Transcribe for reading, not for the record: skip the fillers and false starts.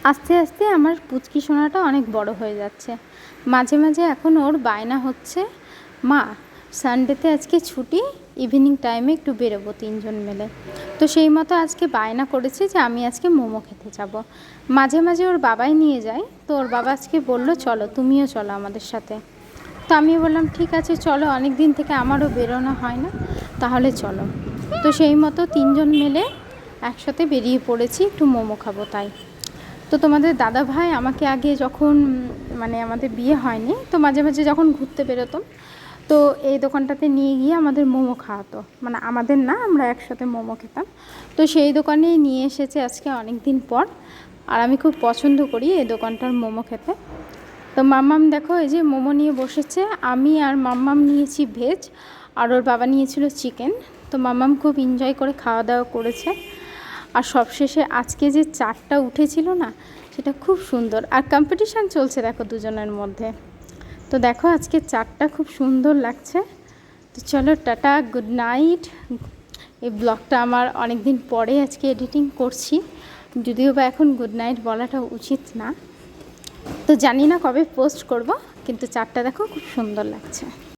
আস্তে আস্তে আমার পুচকি সোনাটা অনেক বড় হয়ে যাচ্ছে। মাঝে মাঝে এখন ওর বায়না হচ্ছে, মা সানডেতে আজকে ছুটি, ইভিনিং টাইমে একটু বেরোবো তিনজন মিলে। তো সেই মতো আজকে বায়না করেছে যে আমি আজকে মোমো খেতে যাব। মাঝে মাঝে ওর বাবাই নিয়ে যায়, তো ওর বাবা আজকে বললো চলো তুমিও চলো আমাদের সাথে। তো আমি বললাম ঠিক আছে চলো, অনেক দিন থেকে আমারও বেরোনো হয় না, তাহলে চলো। তো সেই মতো তিনজন মিলে একসাথে বেরিয়ে পড়েছি একটু মোমো খাবো তাই। তো তোমাদের দাদা ভাই আমাকে আগে যখন মানে আমাদের বিয়ে হয়নি, তো মাঝে মাঝে যখন ঘুরতে বেরোতাম, তো এই দোকানটাতে নিয়ে গিয়ে আমাদের মোমো খাওয়াতো, মানে আমাদের না, আমরা একসাথে মোমো খেতাম। তো সেই দোকানেই নিয়ে এসেছে আজকে অনেক দিন পর, আর আমি খুব পছন্দ করি এই দোকানটার মোমো খেতে। তো মাম্মাম দেখো এই যে মোমো নিয়ে বসেছে, আমি আর মাম্মাম নিয়েছি ভেজ, আর ওর বাবা নিয়েছিল চিকেন। তো মাম্মাম খুব এনজয় করে খাওয়া দাওয়া করেছে। আর সবশেষে আজকে যে চারটা উঠেছিল না, সেটা খুব সুন্দর, আর কম্পিটিশান চলছে দেখো দুজনের মধ্যে। তো দেখো আজকে চারটা খুব সুন্দর লাগছে। তো চলো টাটা, গুড নাইট। এই ব্লগটা আমার অনেক দিন পরে আজকে এডিটিং করছি, যদিও বা এখন গুড নাইট বলাটা উচিত না। তো জানি না কবে পোস্ট করব, কিন্তু চারটা দেখো খুব সুন্দর লাগছে।